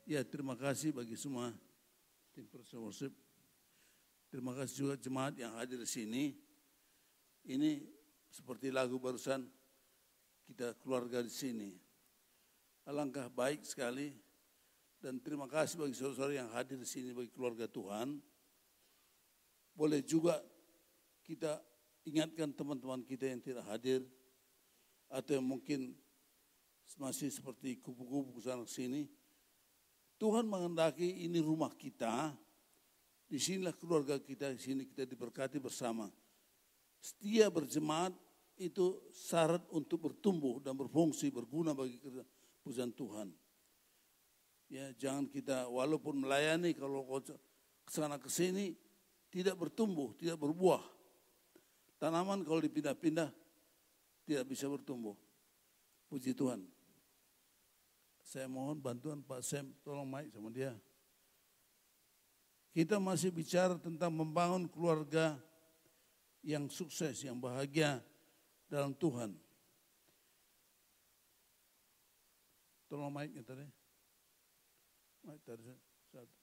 Ya, terima kasih bagi semua tim Personal Worship. Terima kasih juga jemaat yang hadir di sini. Ini seperti lagu barusan, kita keluarga di sini. Alangkah baik sekali dan terima kasih bagi saudara-saudara yang hadir di sini bagi keluarga Tuhan. Boleh juga kita ingatkan teman-teman kita yang tidak hadir atau yang mungkin masih seperti kupu-kupu kesana sini. Tuhan menghendaki ini rumah kita, di sinilah keluarga kita, di sini kita diberkati bersama. Setia berjemaat itu syarat untuk bertumbuh dan berfungsi, berguna bagi pekerjaan Tuhan. Ya, jangan kita walaupun melayani kalau kesana kesini tidak bertumbuh, tidak berbuah. Tanaman kalau dipindah-pindah tidak bisa bertumbuh. Puji Tuhan. Saya mohon bantuan Pak Sam, tolong mic sama dia. Kita masih bicara tentang membangun keluarga yang sukses, yang bahagia dalam Tuhan. Tolong mic-nya tadi. Mic tadi satu.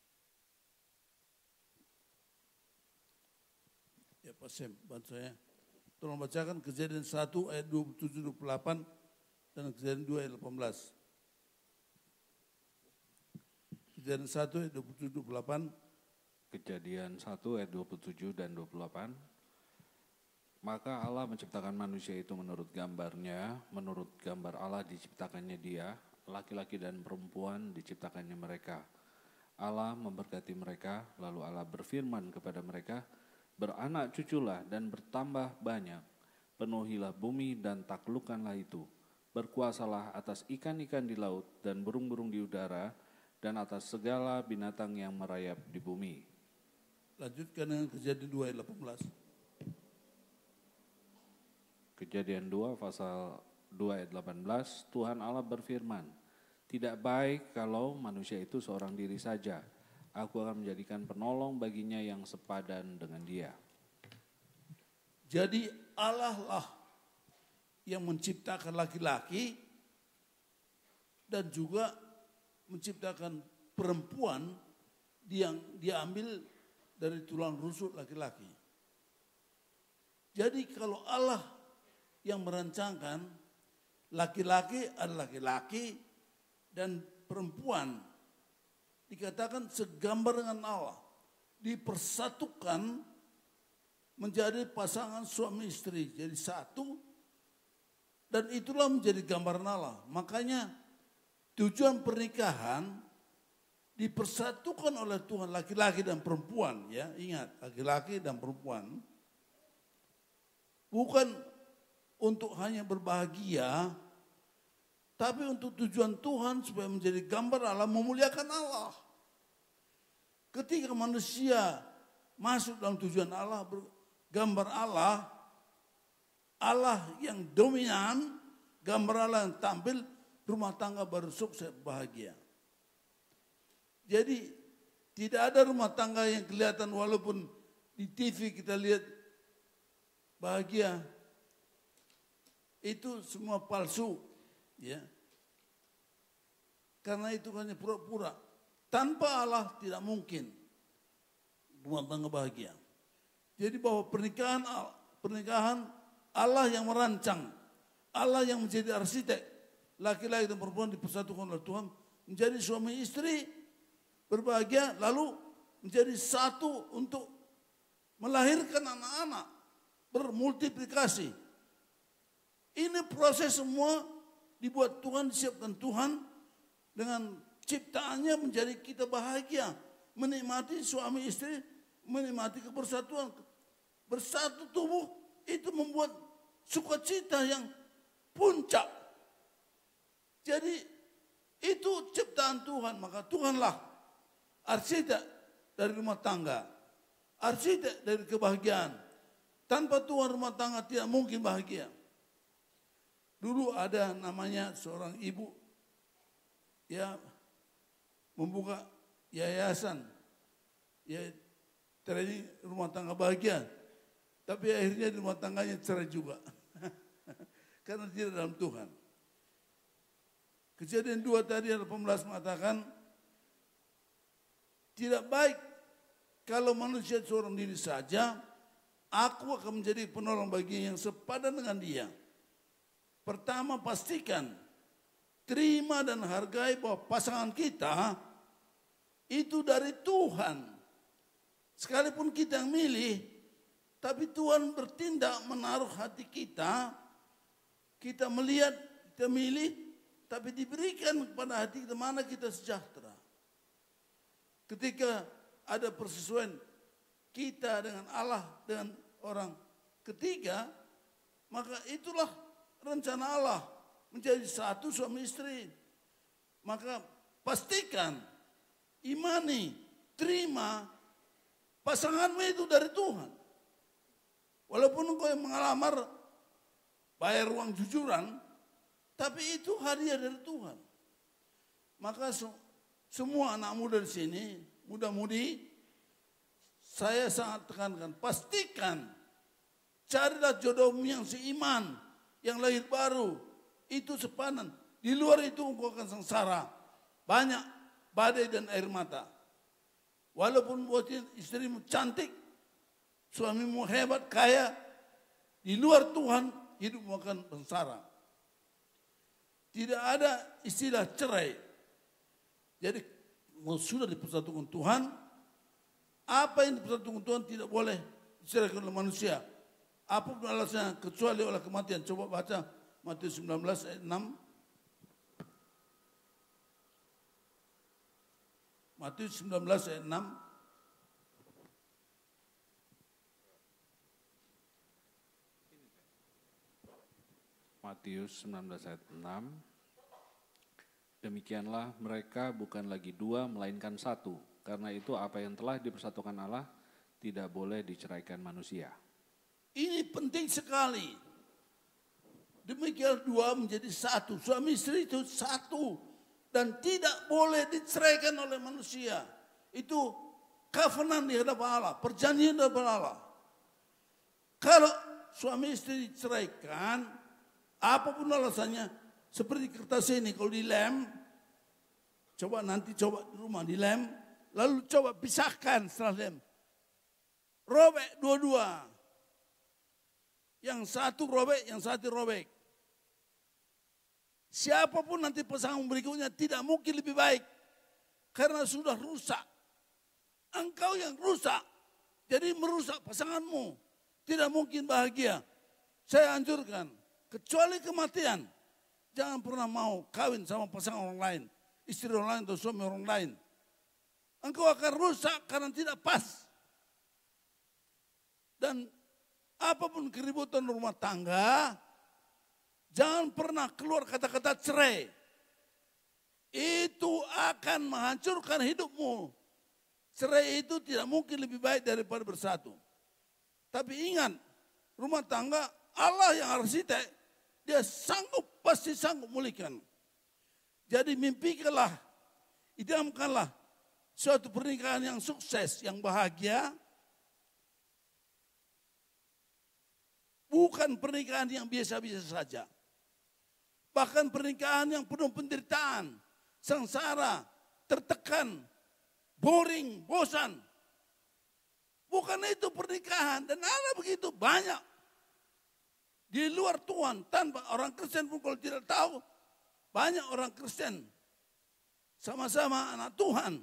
Ya Pak Sam, bantu saya. Tolong bacakan Kejadian 1 ayat 27-28 dan Kejadian 2 ayat 18. Kejadian 1 ayat 27-28. Kejadian 1 ayat 27 dan 28. Maka Allah menciptakan manusia itu menurut gambarnya, menurut gambar Allah diciptakannya dia, laki-laki dan perempuan diciptakannya mereka. Allah memberkati mereka, lalu Allah berfirman kepada mereka, beranak cuculah dan bertambah banyak, penuhilah bumi dan taklukkanlah itu, berkuasalah atas ikan-ikan di laut dan burung-burung di udara, dan atas segala binatang yang merayap di bumi. Lanjutkan dengan Kejadian 2 ayat 18. Kejadian 2 pasal 2 ayat 18, Tuhan Allah berfirman, tidak baik kalau manusia itu seorang diri saja. Aku akan menjadikan penolong baginya yang sepadan dengan dia. Jadi Allah lah yang menciptakan laki-laki dan juga menciptakan perempuan yang diambil dari tulang rusuk laki-laki. Jadi kalau Allah yang merancangkan laki-laki adalah laki-laki dan perempuan dikatakan segambar dengan Allah, dipersatukan menjadi pasangan suami istri, jadi satu, dan itulah menjadi gambaran Allah. Makanya tujuan pernikahan dipersatukan oleh Tuhan laki-laki dan perempuan, ya ingat laki-laki dan perempuan, bukan untuk hanya berbahagia, tapi untuk tujuan Tuhan supaya menjadi gambar Allah, memuliakan Allah. Ketika manusia masuk dalam tujuan Allah, gambar Allah, Allah yang dominan, gambar Allah yang tampil, rumah tangga baru sukses bahagia. Jadi tidak ada rumah tangga yang kelihatan walaupun di TV kita lihat bahagia. Itu semua palsu, ya. Karena itu hanya pura-pura. Tanpa Allah tidak mungkin rumah tangga bahagia. Jadi bahwa pernikahan Allah yang merancang, Allah yang menjadi arsitek, laki-laki dan perempuan dipersatukan oleh Tuhan menjadi suami istri berbahagia, lalu menjadi satu untuk melahirkan anak-anak, bermultiplikasi. Ini proses semua dibuat Tuhan, disiapkan Tuhan dengan ciptaannya menjadi kita bahagia, menikmati suami istri, menikmati kebersatuan, bersatu tubuh, itu membuat sukacita yang puncak. Jadi itu ciptaan Tuhan, maka Tuhanlah arsitek dari rumah tangga, arsitek dari kebahagiaan. Tanpa Tuhan rumah tangga tidak mungkin bahagia. Dulu ada namanya seorang ibu, ya membuka yayasan, ya training rumah tangga bahagia, tapi akhirnya di rumah tangganya cerai juga, karena tidak dalam Tuhan. Kejadian 2 tadi 18 mengatakan, Tidak baik kalau manusia seorang diri saja, aku akan menjadi penolong baginya yang sepadan dengan dia. Pertama, pastikan, terima dan hargai bahwa pasangan kita itu dari Tuhan. Sekalipun kita yang milih, tapi Tuhan bertindak menaruh hati kita. Kita melihat, kita milih, tapi diberikan kepada hati kita mana kita sejahtera. Ketika ada persesuaian kita dengan Allah, dengan orang ketiga, maka itulah rencana Allah menjadi satu suami istri. Maka pastikan, imani, terima pasanganmu itu dari Tuhan. Walaupun engkau yang mengalamar bayar uang jujuran, tapi itu hadiah dari Tuhan. Maka semua anak muda di sini, muda-mudi, saya sangat tekankan, pastikan carilah jodohmu yang seiman, yang lahir baru, itu sepadan. Di luar itu engkau akan sengsara, banyak badai dan air mata. Walaupun buat istrimu cantik, suamimu hebat, kaya, di luar Tuhan hidupmu akan sengsara. Tidak ada istilah cerai. Jadi sudah dipersatukan Tuhan, apa yang dipersatukan Tuhan tidak boleh diceraikan oleh manusia. Apapun alasannya kecuali oleh kematian. Coba baca Matius 19 ayat 6. Matius 19 ayat 6. Matius 19 ayat 6. Demikianlah mereka bukan lagi dua melainkan satu. Karena itu apa yang telah dipersatukan Allah tidak boleh diceraikan manusia. Ini penting sekali. Demikian dua menjadi satu. Suami istri itu satu. Dan tidak boleh diceraikan oleh manusia. Itu covenant di hadapan Allah. Perjanjian di hadapan Allah. Kalau suami istri diceraikan, apapun alasannya, seperti kertas ini, kalau dilem, coba nanti coba di rumah dilem, lalu coba pisahkan setelah lem. Robek dua-dua. Yang satu robek, yang satu robek. Siapapun nanti pasangan berikutnya tidak mungkin lebih baik. Karena sudah rusak. Engkau yang rusak. Jadi merusak pasanganmu. Tidak mungkin bahagia. Saya anjurkan. Kecuali kematian. Jangan pernah mau kawin sama pasangan orang lain. Istri orang lain atau suami orang lain. Engkau akan rusak karena tidak pas. Dan apapun keributan rumah tangga, jangan pernah keluar kata-kata cerai. Itu akan menghancurkan hidupmu. Cerai itu tidak mungkin lebih baik daripada bersatu. Tapi ingat, rumah tangga Allah yang arsitek, dia sanggup, pasti sanggup memulihkan. Jadi mimpikanlah, idamkanlah suatu pernikahan yang sukses, yang bahagia. Bukan pernikahan yang biasa-biasa saja. Bahkan pernikahan yang penuh penderitaan, sengsara, tertekan, boring, bosan. Bukan itu pernikahan. Dan ada begitu banyak. Di luar Tuhan, tanpa orang Kristen pun kalau tidak tahu, banyak orang Kristen sama-sama anak Tuhan.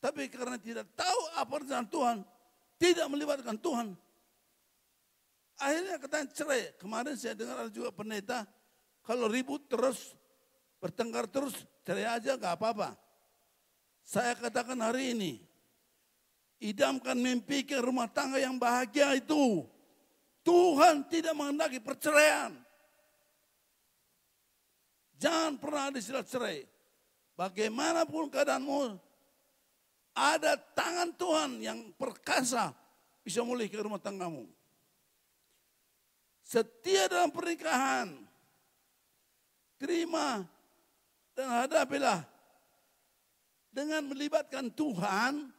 Tapi karena tidak tahu apa rencana Tuhan, tidak melibatkan Tuhan, akhirnya katanya cerai. Kemarin saya dengar ada juga pendeta, kalau ribut terus, bertengkar terus, cerai aja gak apa-apa. Saya katakan hari ini, idamkan mimpi ke rumah tangga yang bahagia itu. Tuhan tidak menghendaki perceraian. Jangan pernah ada istilah cerai. Bagaimanapun keadaanmu, ada tangan Tuhan yang perkasa bisa memulihkan rumah tanggamu. Setia dalam pernikahan, terima dan hadapilah dengan melibatkan Tuhan.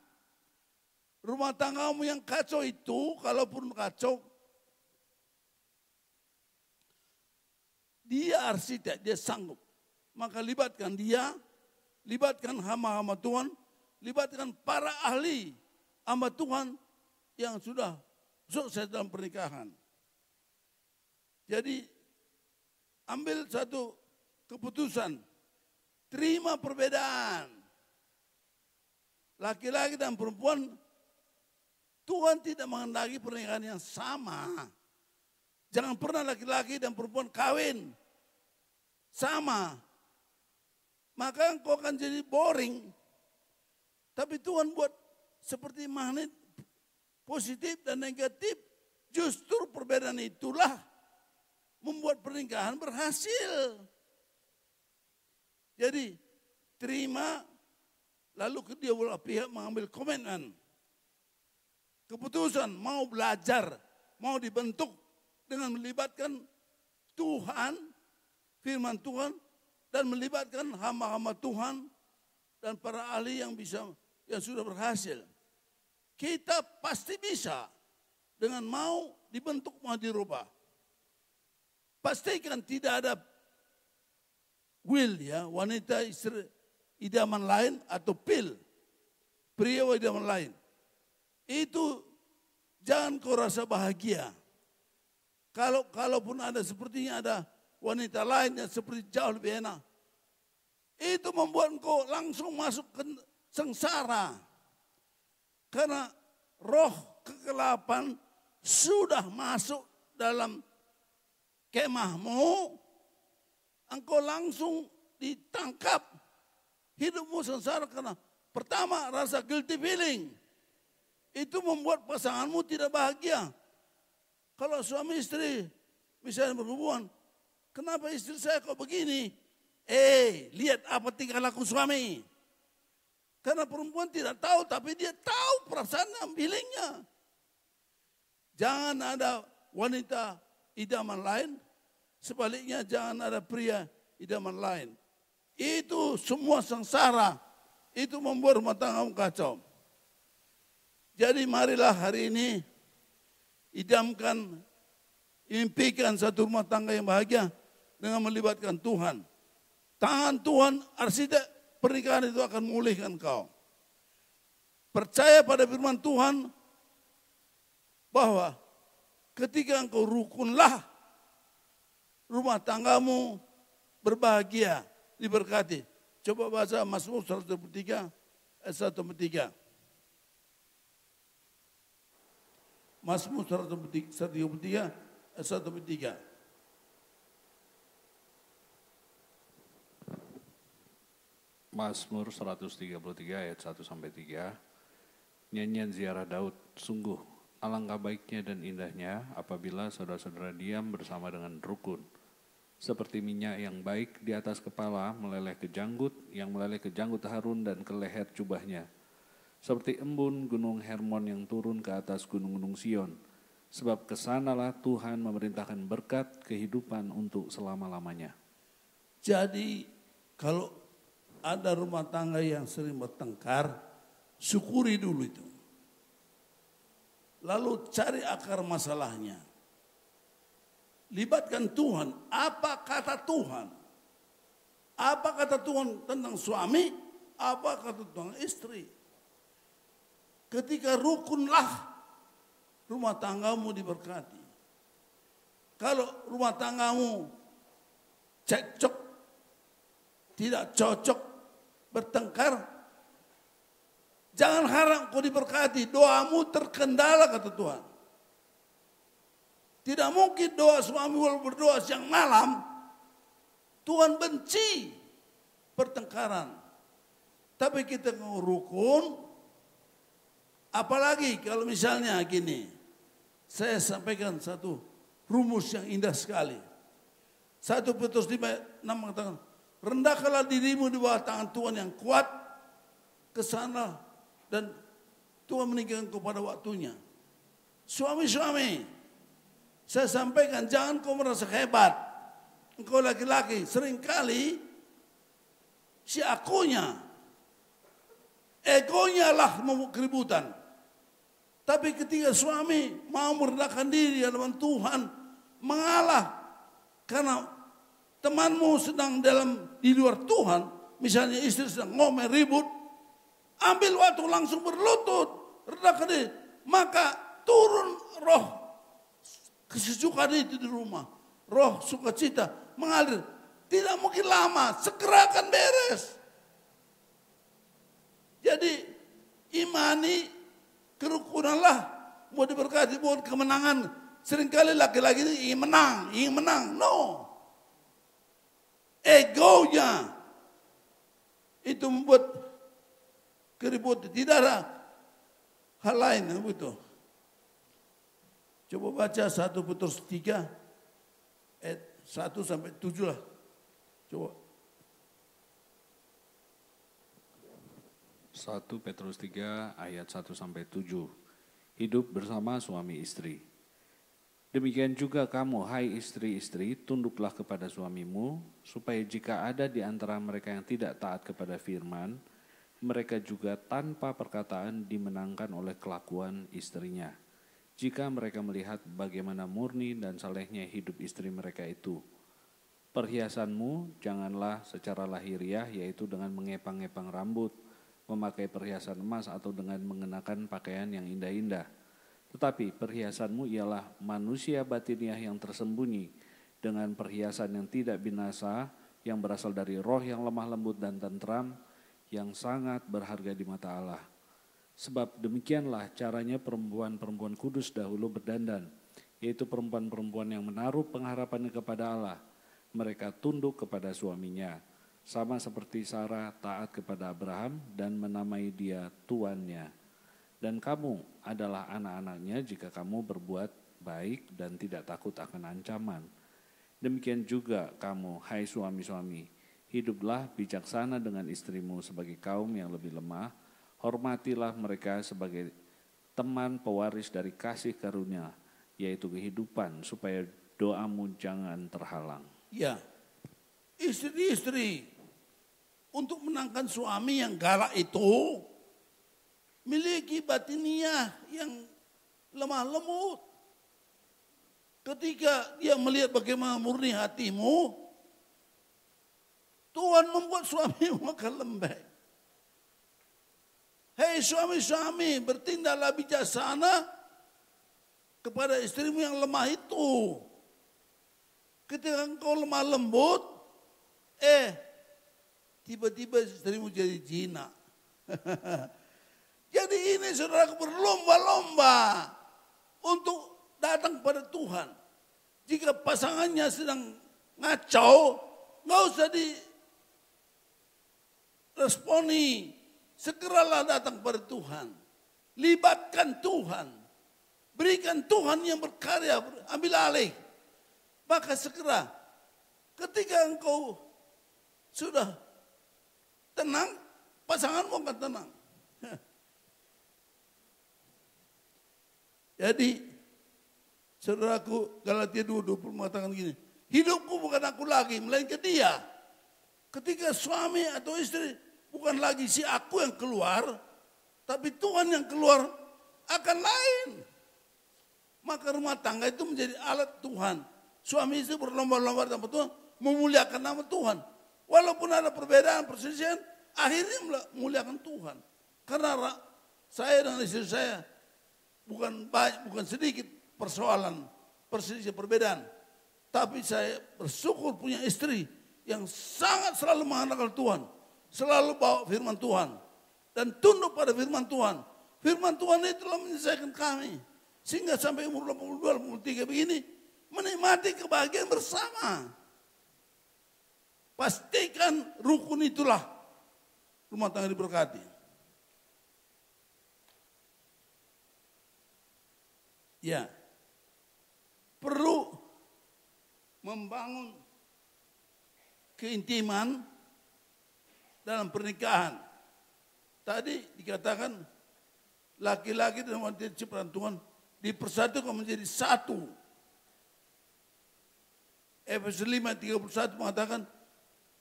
Rumah tanggamu yang kacau itu, kalaupun kacau, dia arsitek, dia sanggup. Maka libatkan dia, libatkan hamba-hamba Tuhan, libatkan para ahli hamba Tuhan yang sudah sukses dalam pernikahan. Jadi ambil satu keputusan, terima perbedaan. Laki-laki dan perempuan, Tuhan tidak menghendaki pernikahan yang sama. Jangan pernah laki-laki dan perempuan kawin sama. Maka engkau akan jadi boring. Tapi Tuhan buat seperti magnet positif dan negatif. Justru perbedaan itulah membuat pernikahan berhasil. Jadi terima, lalu kedua belah pihak mengambil komitmen. Keputusan mau belajar, mau dibentuk dengan melibatkan Tuhan, firman Tuhan, dan melibatkan hamba-hamba Tuhan dan para ahli yang sudah berhasil. Kita pasti bisa dengan mau dibentuk, mau dirubah. Pastikan tidak ada will ya, wanita istri idaman lain atau pria idaman lain. Itu jangan kau rasa bahagia. Kalaupun ada sepertinya ada wanita lain yang seperti jauh lebih enak. Itu membuat kau langsung masuk ke sengsara. Karena roh kegelapan sudah masuk dalam kemahmu, engkau langsung ditangkap. Hidupmu sengsara karena pertama rasa guilty feeling. Itu membuat pasanganmu tidak bahagia. Kalau suami istri misalnya berhubungan, kenapa istri saya kok begini? Lihat apa tingkah laku suami. Karena perempuan tidak tahu, tapi dia tahu perasaan dan feelingnya. Jangan ada wanita idaman lain, sebaliknya jangan ada pria idaman lain. Itu semua sengsara, itu membuat rumah tanggamu kacau. Jadi marilah hari ini impikan satu rumah tangga yang bahagia dengan melibatkan Tuhan. Tangan Tuhan, arsitek pernikahan itu akan memulihkan kau. Percaya pada firman Tuhan bahwa ketika engkau rukunlah, rumah tanggamu berbahagia, diberkati. Coba baca Mazmur 123 ayat 1-3. Mazmur 123 ayat 1-3. Mazmur 133 ayat 1-3. Nyanyian ziarah Daud, sungguh alangkah baiknya dan indahnya apabila saudara-saudara diam bersama dengan rukun. Seperti minyak yang baik di atas kepala meleleh ke janggut, yang meleleh ke janggut Harun dan ke leher jubahnya. Seperti embun gunung Hermon yang turun ke atas gunung-gunung Sion. Sebab kesanalah Tuhan memerintahkan berkat kehidupan untuk selama-lamanya. Jadi kalau ada rumah tangga yang sering bertengkar, syukuri dulu itu. Lalu cari akar masalahnya. Libatkan Tuhan. Apa kata Tuhan? Apa kata Tuhan tentang suami? Apa kata Tuhan istri? Ketika rukunlah, rumah tanggamu diberkati. Kalau rumah tanggamu cekcok, tidak cocok, bertengkar, jangan harap kau diberkati. Doamu terkendala kata Tuhan. Tidak mungkin doa suami walau berdoa siang malam. Tuhan benci pertengkaran. Tapi kita mau rukun. Apalagi kalau misalnya gini. Saya sampaikan satu rumus yang indah sekali. 1 Petrus 5:6 mengatakan, rendahkanlah dirimu di bawah tangan Tuhan yang kuat. Kesana dan Tuhan meninggalkan kau pada waktunya. Suami-suami, saya sampaikan jangan kau merasa hebat. Engkau laki-laki seringkali si akunya, egonya lah membuat keributan. Tapi ketika suami mau merendahkan diri di hadapan Tuhan, mengalah karena temanmu sedang di luar Tuhan, misalnya istri sedang ngomel ribut, ambil waktu langsung berlutut, rendahkan diri, maka turun roh kesejukan itu di rumah. Roh sukacita mengalir. Tidak mungkin lama, segera akan beres. Jadi imani kerukunanlah, mau diberkati, bukan kemenangan. Seringkali laki-laki ini ingin menang. No. Egonya itu membuat keributan. Tidak ada hal lain begitu. Coba baca 1 Petrus 3 ayat 1 sampai 7 lah. Coba. 1 Petrus 3 ayat 1 sampai 7. Hidup bersama suami istri. Demikian juga kamu, hai istri-istri, tunduklah kepada suamimu, supaya jika ada di antara mereka yang tidak taat kepada firman, mereka juga tanpa perkataan dimenangkan oleh kelakuan istrinya. Jika mereka melihat bagaimana murni dan salehnya hidup istri mereka itu, perhiasanmu janganlah secara lahiriah, yaitu dengan mengepang-epang rambut, memakai perhiasan emas atau dengan mengenakan pakaian yang indah-indah. Tetapi perhiasanmu ialah manusia batiniah yang tersembunyi dengan perhiasan yang tidak binasa, yang berasal dari roh yang lemah lembut dan tentram, yang sangat berharga di mata Allah. Sebab demikianlah caranya perempuan-perempuan kudus dahulu berdandan, yaitu perempuan-perempuan yang menaruh pengharapannya kepada Allah. Mereka tunduk kepada suaminya, sama seperti Sarah taat kepada Abraham dan menamai dia tuannya. Dan kamu adalah anak-anaknya jika kamu berbuat baik dan tidak takut akan ancaman. Demikian juga kamu, hai suami-suami, hiduplah bijaksana dengan istrimu sebagai kaum yang lebih lemah. Hormatilah mereka sebagai teman pewaris dari kasih karunia, yaitu kehidupan, supaya doamu jangan terhalang. Ya, istri-istri untuk menangkan suami yang galak itu, miliki batiniah yang lemah lembut. Ketika dia melihat bagaimana murni hatimu, Tuhan membuat suamimu akan lembek. Hei suami-suami, bertindaklah bijaksana kepada istrimu yang lemah itu. Ketika engkau lemah lembut, tiba-tiba istrimu jadi jinak. Jadi ini saudara berlomba-lomba untuk datang pada Tuhan. Jika pasangannya sedang ngacau, nggak usah diresponi. Segeralah datang pada Tuhan. Libatkan Tuhan. Berikan Tuhan yang berkarya, ambil alih. Maka segera ketika engkau sudah tenang, pasanganmu akan tenang. Jadi, saudaraku, Galatia 2:20 mengatakan gini, hidupku bukan aku lagi, melainkan dia. Ketika suami atau istri, bukan lagi si aku yang keluar, tapi Tuhan yang keluar akan lain. Maka rumah tangga itu menjadi alat Tuhan. Suami istri berlomba-lomba dalam Tuhan, memuliakan nama Tuhan. Walaupun ada perbedaan, perselisihan, akhirnya memuliakan Tuhan. Karena saya dan istri saya, bukan sedikit persoalan perselisihan perbedaan. Tapi saya bersyukur punya istri yang sangat selalu mengandalkan Tuhan. Selalu bawa firman Tuhan. Dan tunduk pada firman Tuhan. Firman Tuhan itu telah menyelesaikan kami. Sehingga sampai umur 82, 83 begini, menikmati kebahagiaan bersama. Pastikan rukun itulah rumah tangga diberkati. Ya, perlu membangun keintiman dalam pernikahan. Tadi dikatakan laki-laki dan wanita diciptakan Tuhan dipersatukan menjadi satu. Efesus 5:31 mengatakan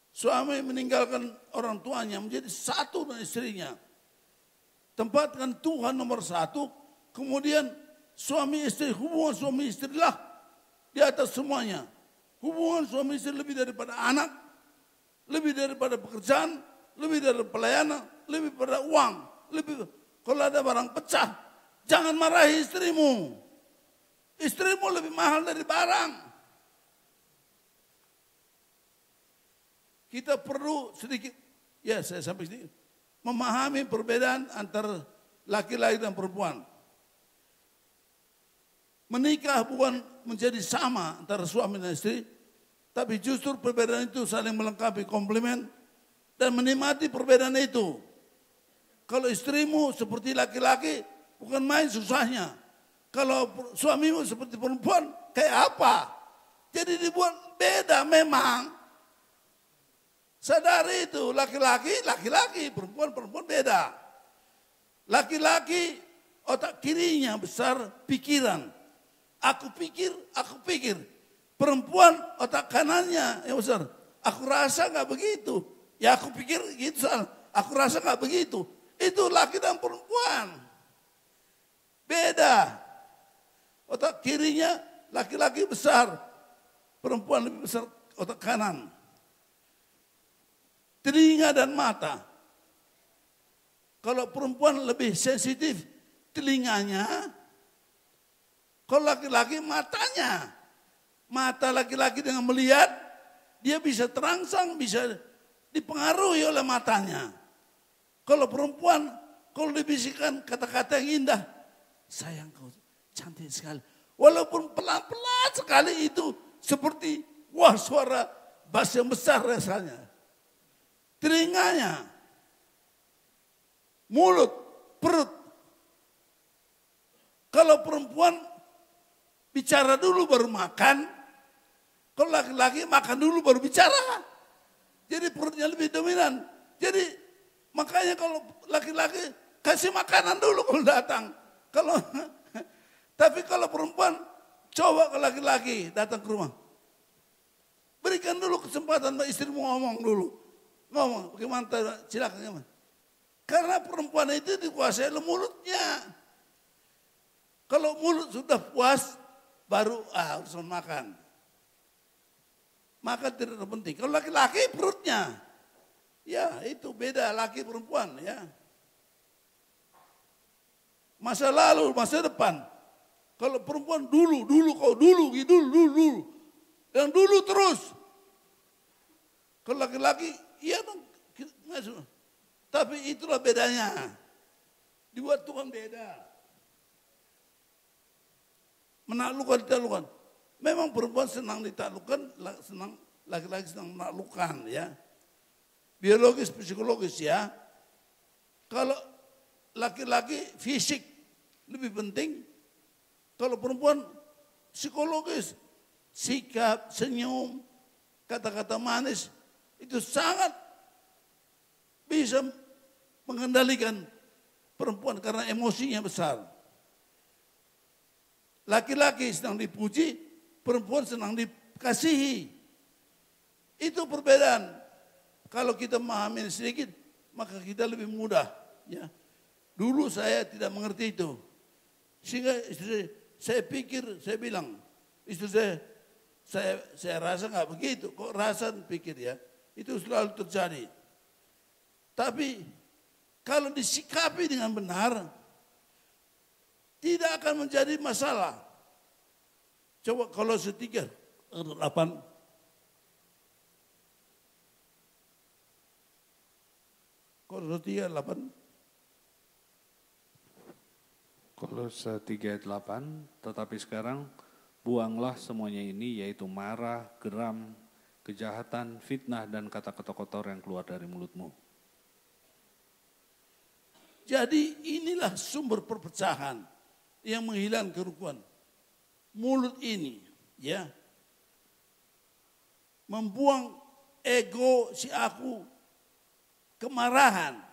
suami meninggalkan orang tuanya menjadi satu dengan istrinya. Tempatkan Tuhan nomor satu, kemudian suami istri, hubungan suami istri lah di atas semuanya. Hubungan suami istri lebih daripada anak, lebih daripada pekerjaan, lebih dari pelayanan, lebih daripada uang. kalau ada barang pecah, jangan marahi istrimu. Istrimu lebih mahal dari barang. Kita perlu sedikit, ya saya sampai sedikit, memahami perbedaan antara laki-laki dan perempuan. Menikah bukan menjadi sama antara suami dan istri, tapi justru perbedaan itu saling melengkapi, komplement, dan menikmati perbedaan itu. Kalau istrimu seperti laki-laki, bukan main susahnya. Kalau suamimu seperti perempuan, kayak apa? Jadi dibuat beda memang. Sadari itu, laki-laki, perempuan beda. Laki-laki, otak kirinya besar, pikiran. Aku pikir. Perempuan, otak kanannya yang besar. Aku rasa gak begitu. Ya aku pikir gitu, aku rasa gak begitu. Itu laki dan perempuan. Beda. Otak kirinya laki-laki besar. Perempuan lebih besar otak kanan. Telinga dan mata. Kalau perempuan lebih sensitif telinganya. Kalau laki-laki matanya. Mata laki-laki dengan melihat. Dia bisa terangsang, bisa dipengaruhi oleh matanya. Kalau perempuan, kalau dibisikkan kata-kata yang indah, sayang kau cantik sekali. Walaupun pelan-pelan sekali itu seperti wah suara bass yang besar rasanya. Telinganya, mulut, perut. Kalau perempuan bicara dulu baru makan, kalau laki-laki makan dulu baru bicara. Jadi perutnya lebih dominan. Jadi makanya kalau laki-laki kasih makanan dulu kalau datang. Tapi kalau perempuan coba ke laki-laki datang ke rumah. Berikan dulu kesempatan istrimu ngomong dulu. Ngomong bagaimana silakan gimana. Karena perempuan itu dikuasai oleh mulutnya. Kalau mulut sudah puas baru urusan makan. Makan tidak penting. Kalau laki-laki perutnya. Ya itu beda laki perempuan ya. Masa lalu, masa depan. Kalau perempuan dulu. Yang dulu terus. Kalau laki-laki, iya dong. Tapi itulah bedanya. Dibuat Tuhan beda. Menaklukkan, ditaklukkan. Memang perempuan senang ditaklukkan, senang laki-laki senang menaklukkan ya. Biologis, psikologis ya. Kalau laki-laki fisik lebih penting. Kalau perempuan psikologis, sikap, senyum, kata-kata manis. Itu sangat bisa mengendalikan perempuan karena emosinya besar. Laki-laki sedang dipuji, perempuan senang dikasihi. Itu perbedaan. Kalau kita memahami sedikit, maka kita lebih mudah. Ya. Dulu saya tidak mengerti itu. Sehingga istri saya pikir, saya bilang, istri saya rasa nggak begitu. Kok rasa pikir ya? Itu selalu terjadi. Tapi kalau disikapi dengan benar, tidak akan menjadi masalah. Coba kalau 3:8. Kolose 3:8. Kolose 3:8, tetapi sekarang buanglah semuanya ini, yaitu marah, geram, kejahatan, fitnah, dan kata-kata kotor yang keluar dari mulutmu. Jadi inilah sumber perpecahan yang menghilangkan kerukunan. Mulut ini ya membuang ego si aku, kemarahan,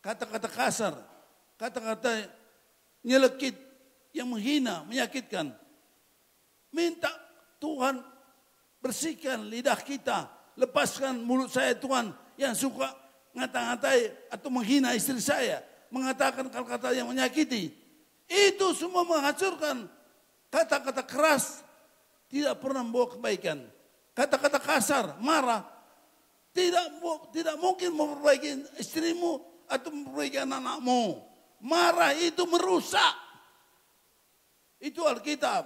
kata-kata kasar, kata-kata nyelekit yang menghina, menyakitkan. Minta Tuhan bersihkan lidah kita, lepaskan mulut saya Tuhan yang suka ngata-ngatai atau menghina istri saya, mengatakan kata-kata yang menyakiti. Itu semua menghancurkan. Kata-kata keras tidak pernah membawa kebaikan. Kata-kata kasar, marah tidak mungkin memperbaiki istrimu atau memperbaiki anak-anakmu. Marah itu merusak. Itu Alkitab.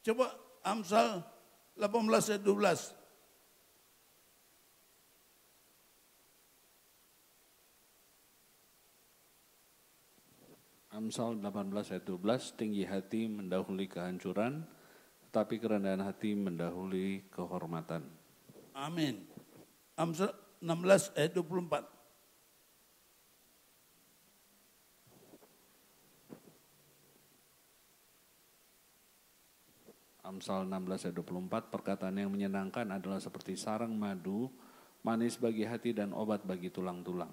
Coba Amsal 18 ayat 12. Amsal 18 ayat 12, tinggi hati mendahului kehancuran, tetapi kerendahan hati mendahului kehormatan. Amin. Amsal 16 ayat 24. Amsal 16 ayat 24, perkataan yang menyenangkan adalah seperti sarang madu, manis bagi hati dan obat bagi tulang-tulang.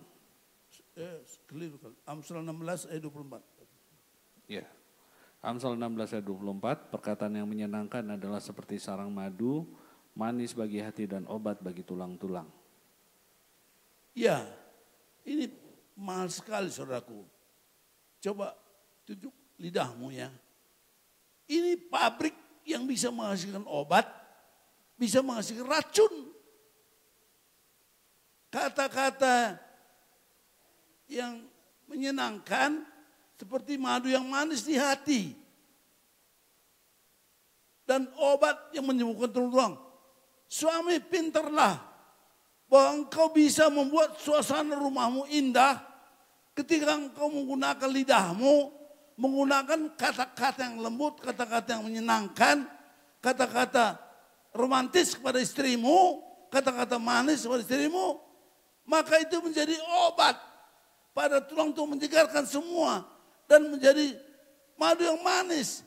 Keliru. Amsal 16 ayat 24. Ya. Amsal 16 ayat 24, perkataan yang menyenangkan adalah seperti sarang madu, manis bagi hati dan obat bagi tulang-tulang. Ya, ini mahal sekali saudaraku. Coba tutup lidahmu ya. Ini pabrik yang bisa menghasilkan obat, bisa menghasilkan racun. Kata-kata yang menyenangkan seperti madu yang manis di hati. Dan obat yang menyembuhkan tulang-tulang. Suami, pintarlah bahwa engkau bisa membuat suasana rumahmu indah ketika engkau menggunakan lidahmu, menggunakan kata-kata yang lembut, kata-kata yang menyenangkan, kata-kata romantis kepada istrimu, kata-kata manis kepada istrimu, maka itu menjadi obat pada tulang untuk menyegarkan semua dan menjadi madu yang manis.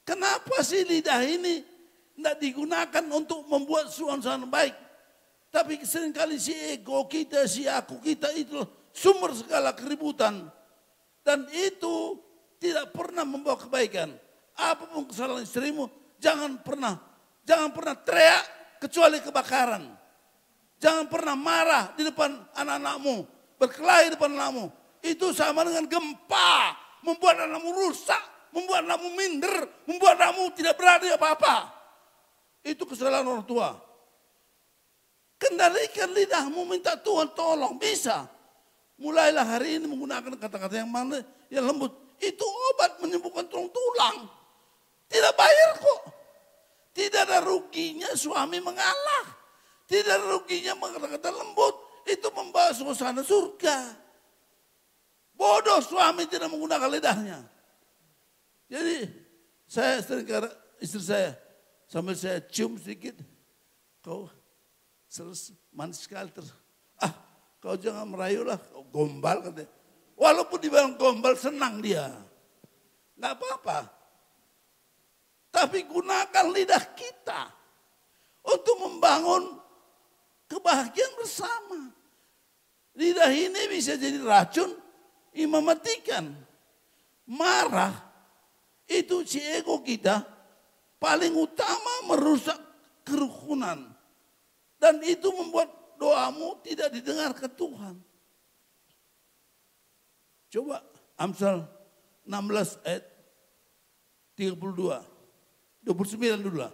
Kenapa sih lidah ini tidak digunakan untuk membuat suasana baik? Tapi seringkali si ego kita, si aku kita itu sumber segala keributan. Dan itu tidak pernah membawa kebaikan. Apapun kesalahan istrimu, jangan pernah teriak kecuali kebakaran. Jangan pernah marah di depan anak-anakmu, berkelahi di depan anakmu. Itu sama dengan gempa, membuat anakmu rusak, membuat anakmu minder, membuat anakmu tidak berani apa-apa. Itu kesalahan orang tua. Kendalikan lidahmu, minta Tuhan tolong, bisa. Mulailah hari ini menggunakan kata-kata yang mana, yang lembut. Itu obat menyembuhkan tulang-tulang. Tidak bayar kok. Tidak ada ruginya suami mengalah. Tidak ada ruginya mengatakan lembut. Itu membawa suasana surga. Bodoh suami tidak menggunakan lidahnya. Jadi saya sering kata istri saya, sambil saya cium sedikit, kau manis sekali terus. Kau jangan merayulah, kau gombal katanya. Walaupun dibilang gombal senang dia. Enggak apa-apa. Tapi gunakan lidah kita untuk membangun kebahagiaan bersama. Lidah ini bisa jadi racun yang mematikan. Marah itu si ego kita paling utama merusak kerukunan. Dan itu membuat doamu tidak didengar ke Tuhan. Coba Amsal 16 ayat 32. 29 dulu lah.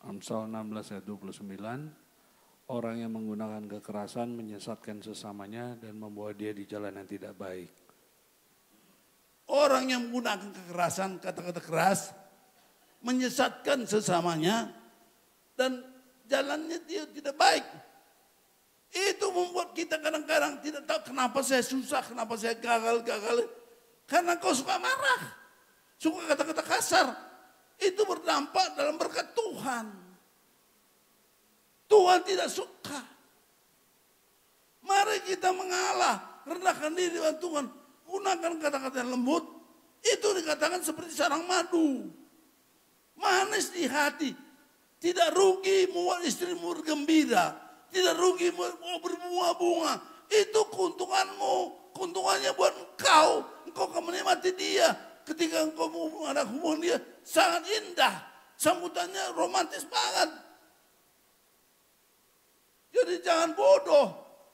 Amsal 16 ayat 29. Orang yang menggunakan kekerasan menyesatkan sesamanya dan membawa dia di jalan yang tidak baik. Orang yang menggunakan kekerasan, kata-kata keras, menyesatkan sesamanya dan jalannya dia tidak baik. Itu membuat kita kadang-kadang tidak tahu kenapa saya susah, kenapa saya gagal. Karena kau suka marah, suka kata-kata kasar. Itu berdampak dalam berkat Tuhan. Tuhan tidak suka. Mari kita mengalah, rendahkan diri dengan Tuhan. Gunakan kata-kata yang lembut. Itu dikatakan seperti sarang madu. Manis di hati. Tidak rugi membuat istrimu bergembira. Tidak rugi berbunga-bunga. Itu keuntunganmu. Keuntungannya buat engkau. Engkau akan menikmati dia. Ketika engkau ada hubungan dia. Sangat indah. Sambutannya romantis banget. Jadi jangan bodoh.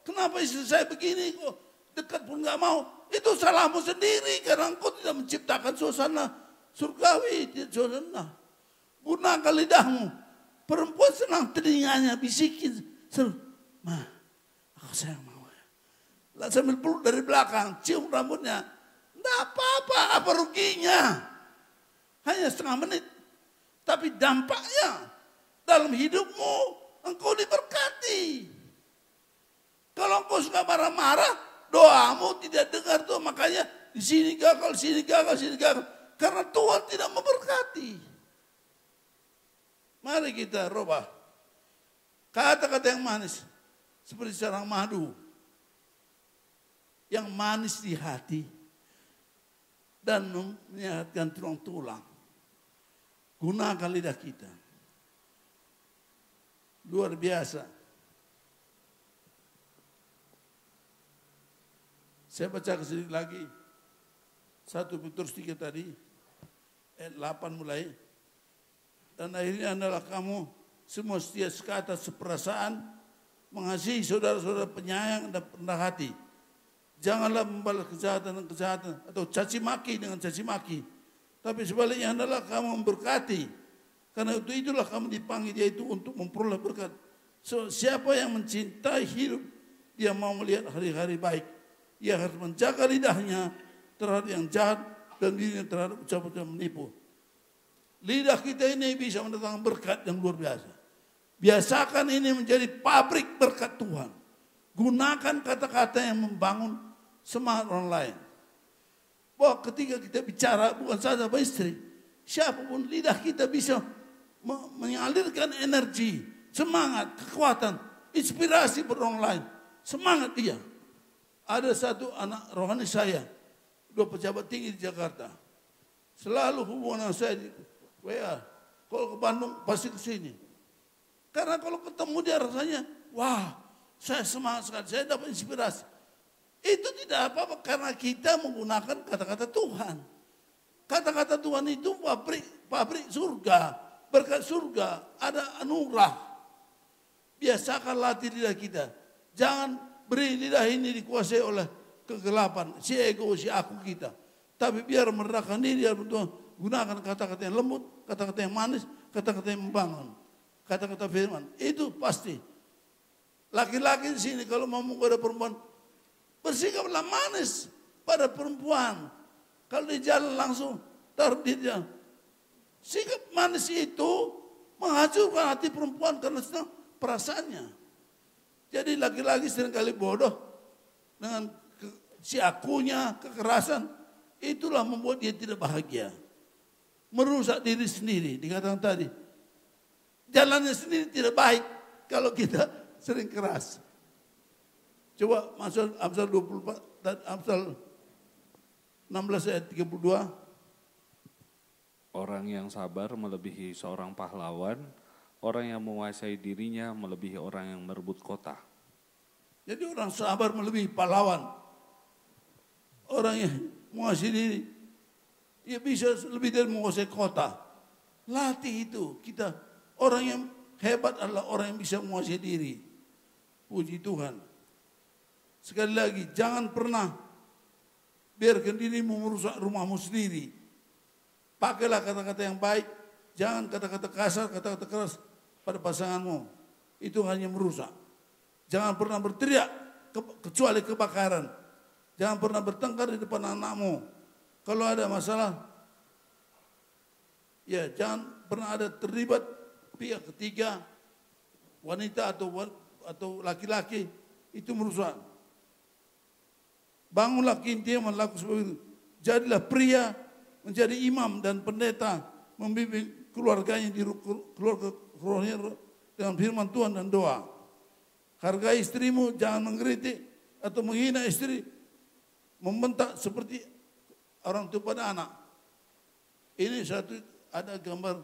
Kenapa istri saya begini kok dekat pun gak mau. Itu salahmu sendiri. Karena engkau tidak menciptakan suasana surgawi. Suasana. Gunakan lidahmu. Perempuan senang telinganya bisikin. Ma, aku sayang mau. sambil peluk dari belakang, cium rambutnya. Tidak apa-apa, apa ruginya? Hanya setengah menit. Tapi dampaknya dalam hidupmu, engkau diberkati. Kalau engkau suka marah-marah, doamu tidak dengar tuh. Makanya di sini gagal, sini gagal, sini gagal. Karena Tuhan tidak memberkati. Mari kita rubah. Kata-kata yang manis. Seperti sarang madu. Yang manis di hati. Dan menyehatkan tulang-tulang. Gunakan lidah kita. Luar biasa. Saya baca sedikit lagi. 1 Petrus 3 tadi. Ayat 8 mulai. Dan akhirnya adalah kamu semua setia sekata seperasaan. Mengasihi saudara-saudara penyayang dan rendah hati. Janganlah membalas kejahatan dengan kejahatan. Atau caci maki dengan caci maki. Tapi sebaliknya adalah kamu memberkati. Karena itulah kamu dipanggil yaitu untuk memperoleh berkat. So, siapa yang mencintai hidup, dia mau melihat hari-hari baik. Ia harus menjaga lidahnya terhadap yang jahat dan dirinya terhadap ucapan menipu. Lidah kita ini bisa mendatangkan berkat yang luar biasa. Biasakan ini menjadi pabrik berkat Tuhan. Gunakan kata-kata yang membangun semangat orang lain. Bahwa ketika kita bicara bukan saja sama istri, siapapun lidah kita bisa mengalirkan energi, semangat, kekuatan, inspirasi buat orang lain. Semangat dia. Ada satu anak rohani saya, 2 pejabat tinggi di Jakarta. Selalu hubungan saya di WA. Kalau ke Bandung pasti ke sini. Karena kalau ketemu dia rasanya, wah, saya semangat sekali, saya dapat inspirasi. Itu tidak apa-apa karena kita menggunakan kata-kata Tuhan. Kata-kata Tuhan itu pabrik surga, berkat surga, ada anugerah. Biasakan latih lidah kita. Jangan beri lidah ini dikuasai oleh kegelapan, si ego, si aku kita. Tapi biar merendahkan diri, gunakan kata-kata yang lembut, kata-kata yang manis, kata-kata yang membangun. Kata-kata firman, itu pasti. Laki-laki di sini kalau mau menggoda perempuan, bersikaplah manis pada perempuan. Kalau di jalan langsung taruh di dia. Sikap manis itu menghancurkan hati perempuan karena sedang perasaannya. Jadi laki-laki seringkali bodoh dengan si akunya, kekerasan. Itulah membuat dia tidak bahagia. Merusak diri sendiri, dikatakan tadi. Jalannya sendiri tidak baik kalau kita sering keras. Coba masuk Amsal 24 dan Amsal 16 ayat 32. Orang yang sabar melebihi seorang pahlawan, orang yang menguasai dirinya melebihi orang yang merebut kota. Jadi orang sabar melebihi pahlawan. Orang yang menguasai diri, ia bisa lebih dari menguasai kota. Latih itu kita. Orang yang hebat adalah orang yang bisa menguasai diri. Puji Tuhan. Sekali lagi, jangan pernah biarkan dirimu merusak rumahmu sendiri. Pakailah kata-kata yang baik. Jangan kata-kata kasar, kata-kata keras pada pasanganmu. Itu hanya merusak. Jangan pernah berteriak kecuali kebakaran. Jangan pernah bertengkar di depan anakmu. Kalau ada masalah, ya jangan pernah ada terlibat pihak ketiga, wanita atau laki-laki, itu merusak. Bangunlah kintian melakukan seperti itu. Jadilah pria menjadi imam dan pendeta, membimbing keluarganya di keluarga dengan firman Tuhan dan doa. Hargai istrimu, jangan mengkritik atau menghina istri, membentak seperti orang tua pada anak. Ini satu ada gambar,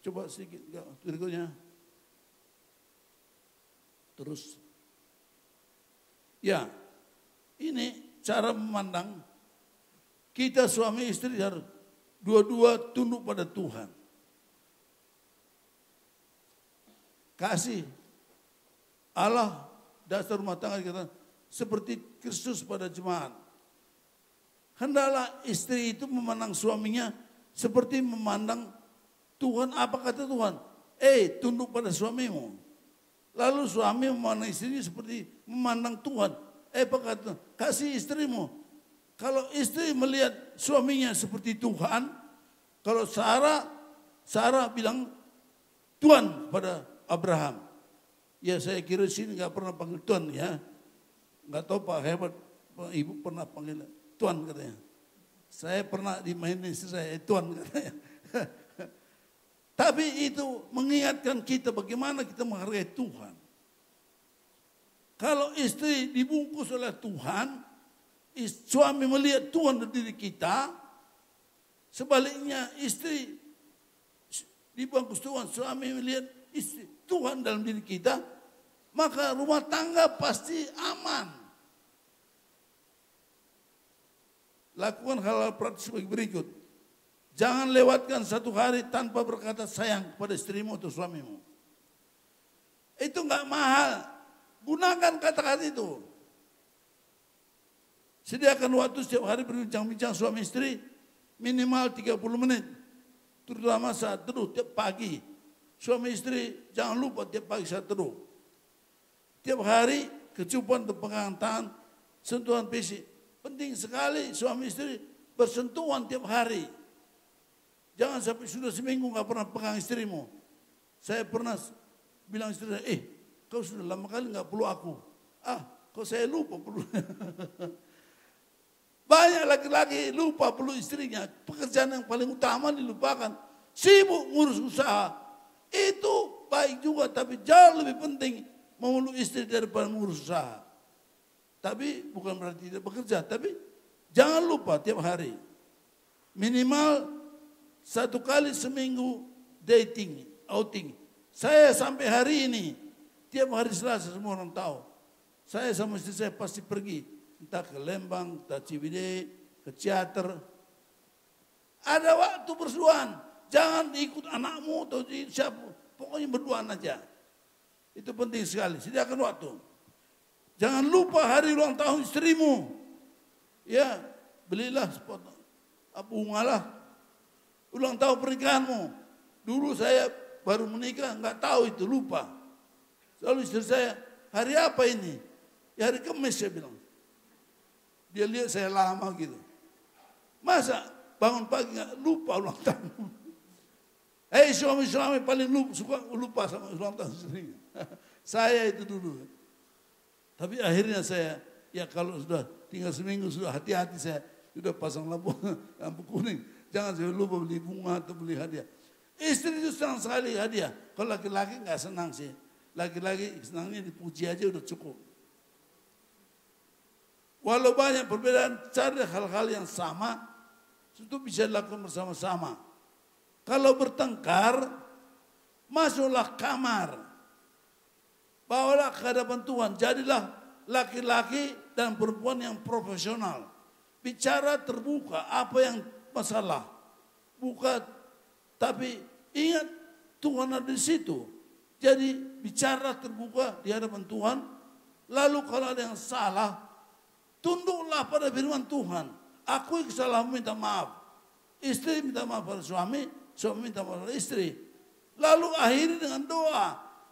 coba sedikit berikutnya. Terus, ya, ini cara memandang kita suami istri harus dua-dua tunduk pada Tuhan. Kasih Allah dasar rumah tangga kita seperti Kristus pada jemaat. Hendaklah istri itu memandang suaminya seperti memandang Tuhan. Apa kata Tuhan? Tunduk pada suamimu. Lalu suami memandang istrinya seperti memandang Tuhan. kasih istrimu. Kalau istri melihat suaminya seperti Tuhan, kalau Sarah bilang Tuhan pada Abraham. Ya saya kira sini nggak pernah panggil Tuhan ya. Nggak tahu Pak hebat, Ibu pernah panggil Tuhan katanya. Saya pernah dimainin istri saya, Tuhan katanya. Tapi itu mengingatkan kita bagaimana kita menghargai Tuhan. Kalau istri dibungkus oleh Tuhan, suami melihat Tuhan di diri kita, sebaliknya istri dibungkus Tuhan, suami melihat istri Tuhan dalam diri kita, maka rumah tangga pasti aman. Lakukan hal-hal praktis sebagai berikut. Jangan lewatkan satu hari tanpa berkata sayang kepada istrimu atau suamimu. Itu enggak mahal. Gunakan kata-kata itu. Sediakan waktu setiap hari berbincang-bincang suami istri minimal 30 menit. Terutama saat teduh tiap pagi. Suami istri jangan lupa tiap pagi saat teduh. Tiap hari kecupan atau pegangan tangan, sentuhan fisik. Penting sekali suami istri bersentuhan tiap hari. Jangan sampai sudah seminggu nggak pernah pegang istrimu. Saya pernah bilang istri saya, kau sudah lama kali nggak peluk aku. Kok saya lupa peluk. Banyak laki-laki lupa peluk istrinya. Pekerjaan yang paling utama dilupakan. Sibuk ngurus usaha. Itu baik juga, tapi jauh lebih penting memeluk istri daripada ngurus usaha. Tapi bukan berarti tidak bekerja, tapi jangan lupa tiap hari. Minimal 1 kali seminggu dating, outing. Saya sampai hari ini, tiap hari Selasa semua orang tahu. Saya sama istri saya pasti pergi. Entah ke Lembang, entah Ciwidey, ke teater. Ada waktu berduaan. Jangan ikut anakmu atau siapa. Pokoknya berduaan aja. Itu penting sekali. Sediakan waktu. Jangan lupa hari ulang tahun istrimu. Ya, belilah bunga lah. Ulang tahun pernikahanmu. Dulu saya baru menikah, nggak tahu itu, lupa. Lalu istri saya, hari apa ini? Ya hari Kamis saya bilang. Dia lihat saya lama gitu. Masa bangun pagi nggak lupa ulang tahun? Suami-suami paling suka lupa sama ulang tahun istrinya. Saya itu dulu. Tapi akhirnya saya, ya kalau sudah tinggal seminggu sudah hati-hati saya. Sudah pasang lampu kuning. Jangan saya lupa beli bunga atau beli hadiah. Istri itu senang sekali hadiah. Kalau laki-laki nggak senang sih. Laki-laki senangnya dipuji aja udah cukup. Walau banyak perbedaan, cari hal-hal yang sama, itu bisa dilakukan bersama-sama. Kalau bertengkar, masuklah kamar. Bawalah ke hadapan Tuhan. Jadilah laki-laki dan perempuan yang profesional. Bicara terbuka, apa yang masalah. Bukan, tapi ingat Tuhan ada di situ. Jadi bicara terbuka di hadapan Tuhan. Lalu kalau ada yang salah, tunduklah pada firman Tuhan. Akui kesalahanmu, minta maaf. Istri minta maaf pada suami, suami minta maaf pada istri. Lalu akhiri dengan doa.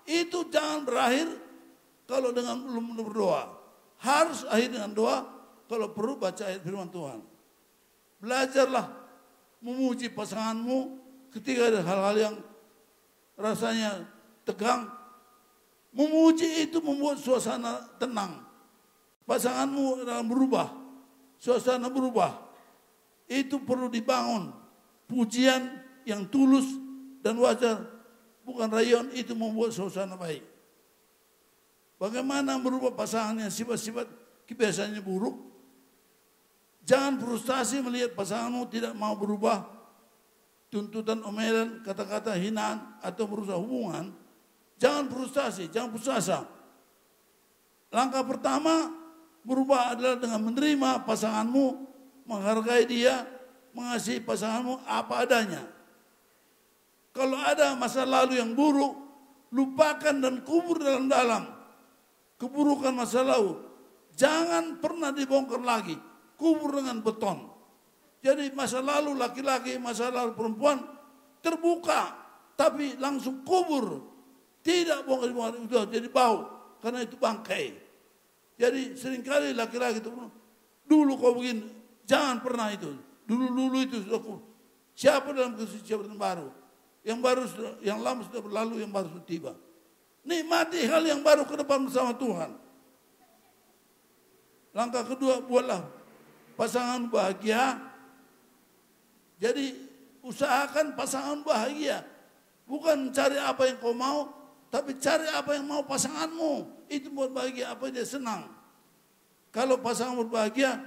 Itu jangan berakhir kalau dengan belum berdoa. Harus akhir dengan doa, kalau perlu baca ayat firman Tuhan. Belajarlah memuji pasanganmu ketika ada hal-hal yang rasanya tegang. Memuji itu membuat suasana tenang. Pasanganmu dalam berubah, suasana berubah. Itu perlu dibangun. Pujian yang tulus dan wajar, bukan rayuan, itu membuat suasana baik. Bagaimana merubah pasangan yang sifat-sifat kebiasaannya buruk? Jangan frustasi melihat pasanganmu tidak mau berubah. Tuntutan, omelan, kata-kata hinaan atau merusak hubungan. Jangan frustasi, jangan putus asa. Langkah pertama berubah adalah dengan menerima pasanganmu, menghargai dia, mengasihi pasanganmu apa adanya. Kalau ada masa lalu yang buruk, lupakan dan kubur dalam-dalam. Keburukan masa lalu jangan pernah dibongkar lagi. Kubur dengan beton. Jadi masa lalu laki-laki, masa lalu perempuan terbuka, tapi langsung kubur. Tidak bongkar-bongkar, itu jadi bau, karena itu bangkai. Jadi seringkali laki-laki itu, dulu kau begini, jangan pernah itu. Dulu itu sudah siapa dalam kesucian baru? Yang baru sudah, yang lama sudah berlalu, yang baru sudah tiba. Nikmati hal yang baru ke depan bersama Tuhan. Langkah kedua, buatlah pasangan bahagia. Jadi usahakan pasangan bahagia. Bukan cari apa yang kau mau, tapi cari apa yang mau pasanganmu. Itu buat bahagia, apa dia senang. Kalau pasangan berbahagia,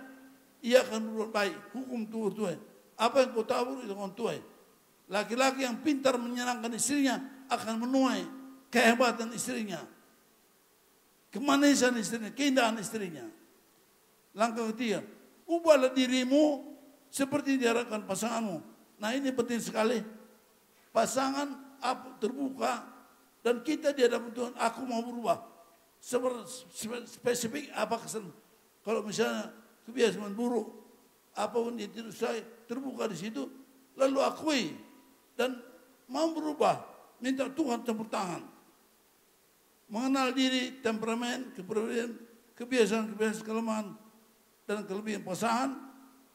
ia akan berbuat baik. Hukum tuai. Apa yang kau tabur itu akan tuai. Laki-laki yang pintar menyenangkan istrinya akan menuai kehebatan istrinya. Kemanisan istrinya, keindahan istrinya. Langkah ketiga, ubahlah dirimu seperti diharapkan pasanganmu. Nah ini penting sekali. Pasangan terbuka dan kita di hadapan Tuhan, aku mau berubah. Spesifik apa kesan. Kalau misalnya kebiasaan buruk, apapun yang tidak saya terbuka di situ, lalu akui dan mau berubah, minta Tuhan campur tangan. Mengenal diri, temperamen, kepribadian, kebiasaan kelemahan dan kelebihan pasangan,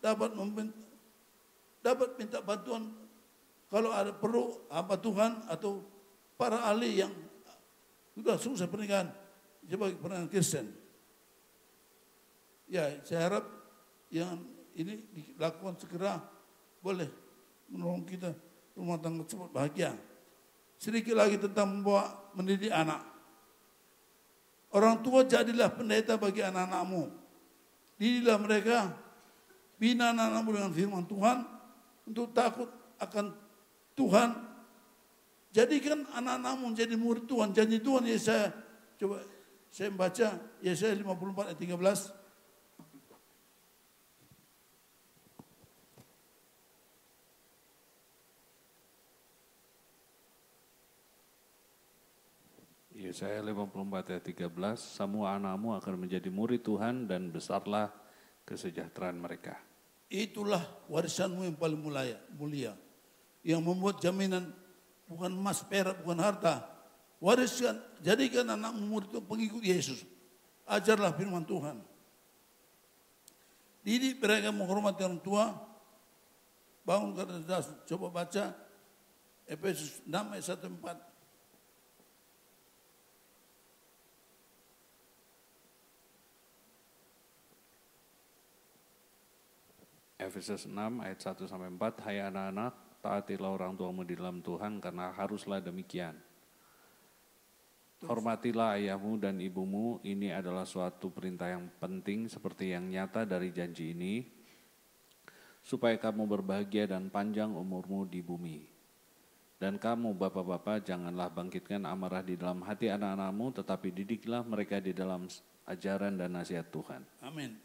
dapat minta bantuan kalau ada perlu hamba Tuhan atau para ahli yang sudah sukses pernikahan sebagai pernikahan Kristen. Ya, saya harap yang ini dilakukan segera boleh menolong kita rumah tangga cepat bahagia. Sedikit lagi tentang mendidik anak. Orang tua jadilah pendeta bagi anak-anakmu. Didiklah mereka, bina anak-anakmu dengan firman Tuhan untuk takut akan Tuhan. Jadikan anak-anakmu menjadi murid Tuhan. Janji Tuhan Yesaya, coba saya membaca Yesaya 54 ayat 13. Yesaya 54 ayat 13, semua anakmu akan menjadi murid Tuhan dan besarlah kesejahteraan mereka. Itulah warisanmu yang paling mulia. Yang membuat jaminan bukan emas, perak, bukan harta. Wariskan, jadikan anakmu murid itu pengikut Yesus. Ajarlah firman Tuhan. Didik mereka menghormati orang tua. Bangun karena dasar. Coba baca Efesus 6 ayat 1-4. Efesus 6 ayat 1-4, hai anak-anak, taatilah orang tuamu di dalam Tuhan karena haruslah demikian. Hormatilah ayahmu dan ibumu, ini adalah suatu perintah yang penting seperti yang nyata dari janji ini, supaya kamu berbahagia dan panjang umurmu di bumi. Dan kamu bapak-bapak janganlah bangkitkan amarah di dalam hati anak-anakmu, tetapi didiklah mereka di dalam ajaran dan nasihat Tuhan. Amin.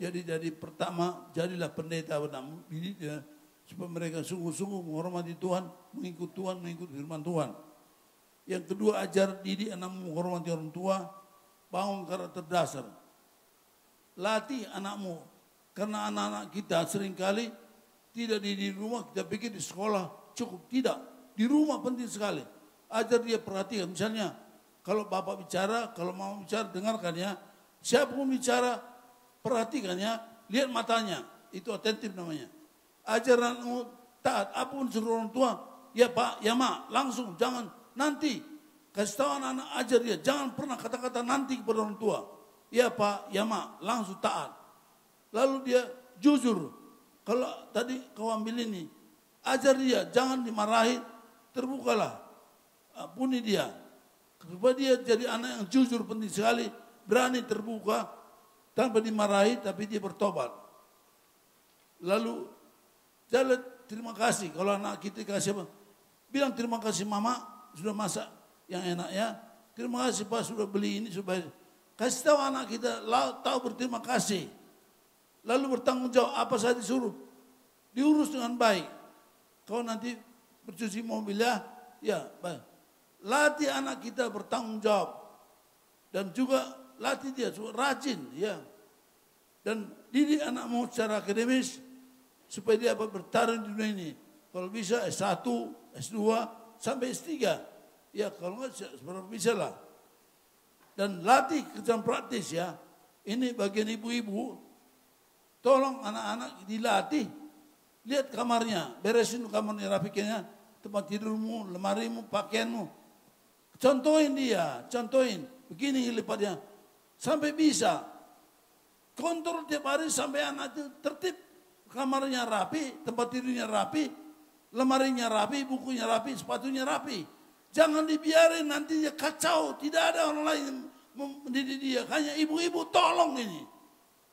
Jadi pertama, jadilah pendeta benamu, didiknya supaya mereka sungguh-sungguh menghormati Tuhan, mengikut firman Tuhan. Yang kedua, ajar didik anakmu menghormati orang tua, bangun karakter dasar. Latih anakmu, karena anak-anak kita seringkali tidak di rumah, kita pikir di sekolah cukup, tidak. Di rumah penting sekali. Ajar dia perhatikan, misalnya kalau bapak bicara, kalau mama bicara, dengarkan ya. Siapa pun bicara, perhatikan ya, lihat matanya, itu atentif namanya. Ajaranmu taat, apapun suruh orang tua, ya pak, ya mak, langsung, jangan nanti. Kasih tahu anak-anak, ajar dia, jangan pernah kata-kata nanti kepada orang tua. Ya pak, ya mak, langsung taat. Lalu dia jujur, kalau tadi kau ambil ini, ajar dia, jangan dimarahi, terbukalah, ampuni dia. Supaya dia jadi anak yang jujur, penting sekali, berani terbuka, tanpa dimarahi, tapi dia bertobat. Lalu, jalan terima kasih. Kalau anak kita kasih apa? Bilang terima kasih mama, sudah masak yang enak ya. Terima kasih pak, sudah beli ini. Supaya kasih tahu anak kita, tahu berterima kasih. Lalu bertanggung jawab, apa saya disuruh. Diurus dengan baik. Kalau nanti bercuci mobil ya baik. Latih anak kita bertanggung jawab. Dan juga latih dia rajin ya. Dan didik anakmu secara akademis supaya dia dapat bertarung di dunia ini. Kalau bisa S1, S2 sampai S3. Ya kalau enggak seberapa bisa lah. Dan latih kerjaan praktis ya. Ini bagian ibu-ibu, tolong anak-anak dilatih. Lihat kamarnya, beresin kamarnya, rapikannya, tempat tidurmu, lemarimu, pakaianmu. Contohin dia, contohin. Begini lipatnya, sampai bisa. Kontrol tiap hari sampai anak itu tertib. Kamarnya rapi, tempat tidurnya rapi, lemarinya rapi, bukunya rapi, sepatunya rapi. Jangan dibiarin nantinya kacau, tidak ada orang lain mendidik dia. Hanya ibu-ibu tolong ini.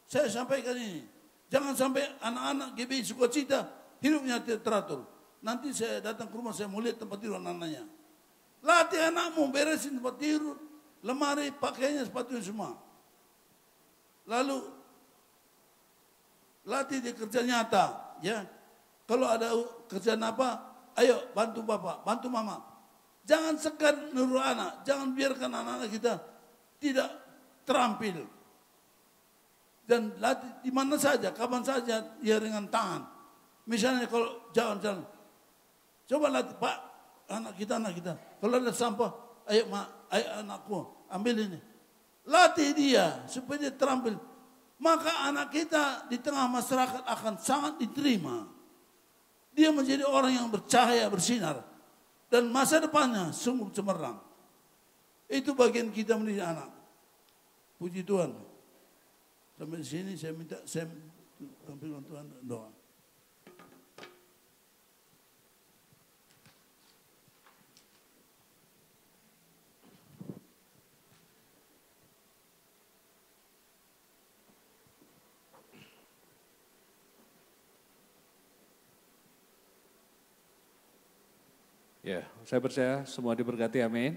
Saya sampaikan ini. Jangan sampai anak-anak GBI Sukacita hidupnya tidak teratur. Nanti saya datang ke rumah, saya mau lihat tempat tidur anak-anaknya. Latih anakmu, beresin tempat tidur, lemari, pakaiannya, sepatunya semua. Lalu latih dia kerja nyata, ya. Kalau ada kerjaan apa, ayo bantu bapak, bantu mama. Jangan segan nurut anak, jangan biarkan anak-anak kita tidak terampil. Dan latih di mana saja, kapan saja dia dengan tangan. Misalnya kalau jalan-jalan, coba latih Pak, anak kita. Kalau ada sampah, ayo mak, ayo anakku, ambil ini. Latih dia supaya dia terampil. Maka anak kita di tengah masyarakat akan sangat diterima. Dia menjadi orang yang bercahaya, bersinar. Dan masa depannya sungguh cemerlang. Itu bagian kita mendidik anak. Puji Tuhan. Sampai di sini saya minta tampil Tuhan doa. Ya, saya percaya semua diberkati, amin.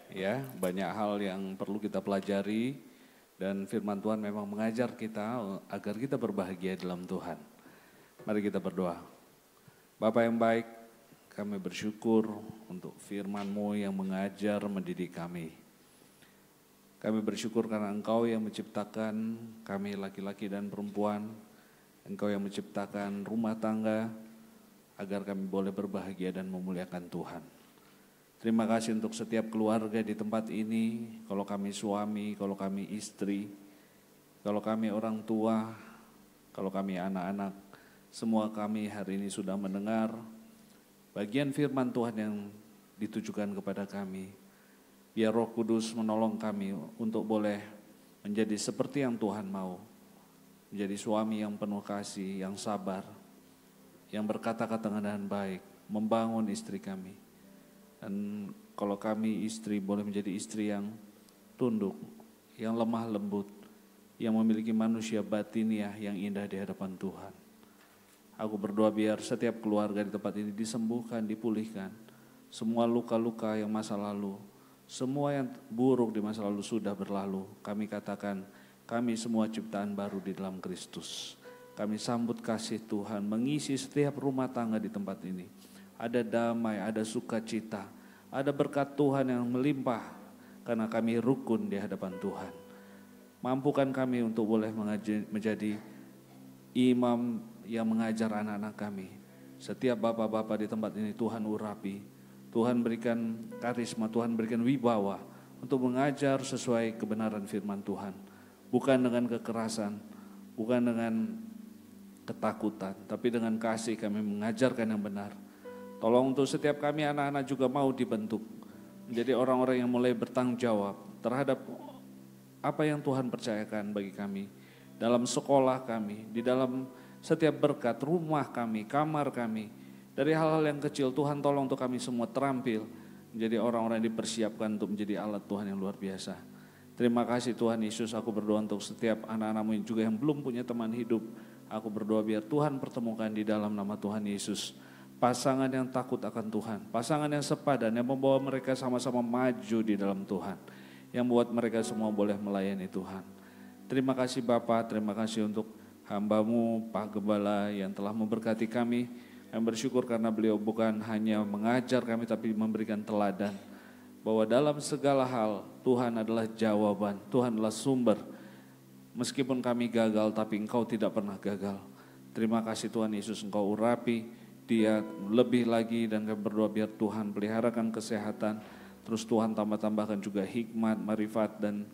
Ya, banyak hal yang perlu kita pelajari dan firman Tuhan memang mengajar kita agar kita berbahagia dalam Tuhan. Mari kita berdoa. Bapa yang baik, kami bersyukur untuk firman-Mu yang mengajar, mendidik kami. Kami bersyukur karena Engkau yang menciptakan kami laki-laki dan perempuan. Engkau yang menciptakan rumah tangga, agar kami boleh berbahagia dan memuliakan Tuhan. Terima kasih untuk setiap keluarga di tempat ini, kalau kami suami, kalau kami istri, kalau kami orang tua, kalau kami anak-anak, semua kami hari ini sudah mendengar bagian firman Tuhan yang ditujukan kepada kami. Biar Roh Kudus menolong kami untuk boleh menjadi seperti yang Tuhan mau, menjadi suami yang penuh kasih, yang sabar, yang berkata-kata dengan baik, membangun istri kami. Dan kalau kami istri boleh menjadi istri yang tunduk, yang lemah lembut, yang memiliki manusia batiniah yang indah di hadapan Tuhan. Aku berdoa biar setiap keluarga di tempat ini disembuhkan, dipulihkan. Semua luka-luka yang masa lalu, semua yang buruk di masa lalu sudah berlalu. Kami katakan, kami semua ciptaan baru di dalam Kristus. Kami sambut kasih Tuhan, mengisi setiap rumah tangga di tempat ini. Ada damai, ada sukacita, ada berkat Tuhan yang melimpah karena kami rukun di hadapan Tuhan. Mampukan kami untuk boleh menjadi imam yang mengajar anak-anak kami. Setiap bapak-bapak di tempat ini Tuhan urapi, Tuhan berikan karisma, Tuhan berikan wibawa untuk mengajar sesuai kebenaran firman Tuhan. Bukan dengan kekerasan, bukan dengan ketakutan, tapi dengan kasih kami mengajarkan yang benar. Tolong untuk setiap kami anak-anak juga mau dibentuk menjadi orang-orang yang mulai bertanggung jawab terhadap apa yang Tuhan percayakan bagi kami. Dalam sekolah kami, di dalam setiap berkat, rumah kami, kamar kami. Dari hal-hal yang kecil Tuhan tolong untuk kami semua terampil menjadi orang-orang yang dipersiapkan untuk menjadi alat Tuhan yang luar biasa. Terima kasih Tuhan Yesus, aku berdoa untuk setiap anak-anakmu juga yang belum punya teman hidup. Aku berdoa biar Tuhan pertemukan di dalam nama Tuhan Yesus. Pasangan yang takut akan Tuhan, pasangan yang sepadan, yang membawa mereka sama-sama maju di dalam Tuhan. Yang buat mereka semua boleh melayani Tuhan. Terima kasih Bapa, terima kasih untuk hamba-Mu Pak Gembala yang telah memberkati kami. Kami bersyukur karena beliau bukan hanya mengajar kami tapi memberikan teladan. Bahwa dalam segala hal Tuhan adalah jawaban, Tuhan adalah sumber. Meskipun kami gagal, tapi Engkau tidak pernah gagal. Terima kasih Tuhan Yesus, Engkau urapi dia lebih lagi dan kami berdoa biar Tuhan peliharakan kesehatan. Terus Tuhan tambah-tambahkan juga hikmat, marifat dan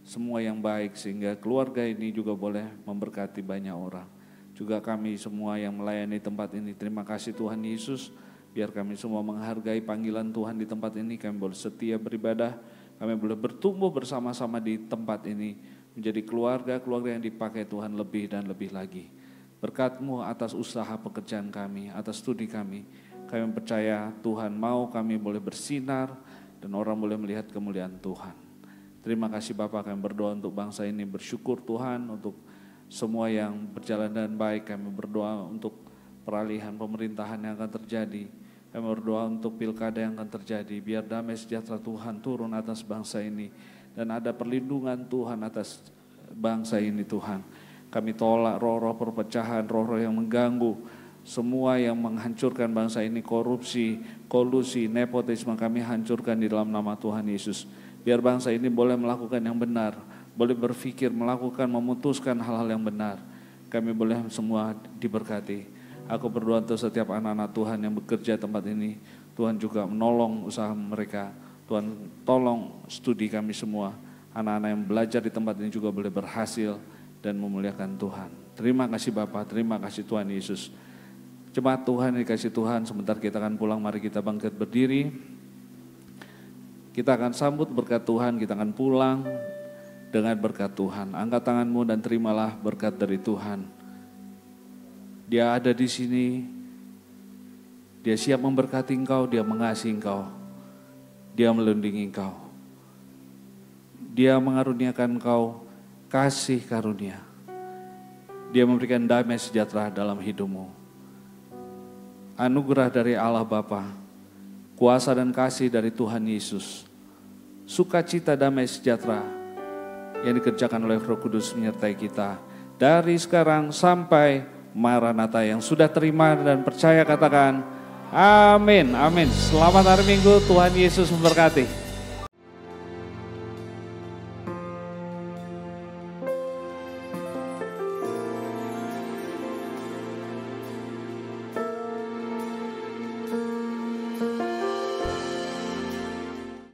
semua yang baik sehingga keluarga ini juga boleh memberkati banyak orang. Juga kami semua yang melayani tempat ini, terima kasih Tuhan Yesus. Biar kami semua menghargai panggilan Tuhan di tempat ini, kami boleh setia beribadah, kami boleh bertumbuh bersama-sama di tempat ini, menjadi keluarga-keluarga yang dipakai Tuhan lebih dan lebih lagi. Berkat-Mu atas usaha pekerjaan kami, atas studi kami percaya Tuhan mau kami boleh bersinar dan orang boleh melihat kemuliaan Tuhan. Terima kasih Bapak, kami berdoa untuk bangsa ini, bersyukur Tuhan untuk semua yang berjalan dengan baik. Kami berdoa untuk peralihan pemerintahan yang akan terjadi. Kami berdoa untuk pilkada yang akan terjadi. Biar damai sejahtera Tuhan turun atas bangsa ini. Dan ada perlindungan Tuhan atas bangsa ini Tuhan. Kami tolak roh-roh perpecahan, roh-roh yang mengganggu. Semua yang menghancurkan bangsa ini, korupsi, kolusi, nepotisme, kami hancurkan di dalam nama Tuhan Yesus. Biar bangsa ini boleh melakukan yang benar, boleh berpikir, melakukan, memutuskan hal-hal yang benar. Kami boleh semua diberkati. Aku berdoa untuk setiap anak-anak Tuhan yang bekerja di tempat ini. Tuhan juga menolong usaha mereka. Tuhan tolong studi kami semua. Anak-anak yang belajar di tempat ini juga boleh berhasil dan memuliakan Tuhan. Terima kasih Bapak, terima kasih Tuhan Yesus. Jemaat Tuhan dikasih Tuhan, sebentar kita akan pulang, mari kita bangkit berdiri. Kita akan sambut berkat Tuhan, kita akan pulang dengan berkat Tuhan. Angkat tanganmu dan terimalah berkat dari Tuhan. Dia ada di sini, Dia siap memberkati engkau, Dia mengasihi engkau, Dia melindungi engkau. Dia mengaruniakan engkau kasih karunia. Dia memberikan damai sejahtera dalam hidupmu. Anugerah dari Allah Bapa, kuasa dan kasih dari Tuhan Yesus, sukacita damai sejahtera yang dikerjakan oleh Roh Kudus menyertai kita dari sekarang sampai Maranatha. Yang sudah terima dan percaya katakan amin, amin. Selamat hari Minggu, Tuhan Yesus memberkati.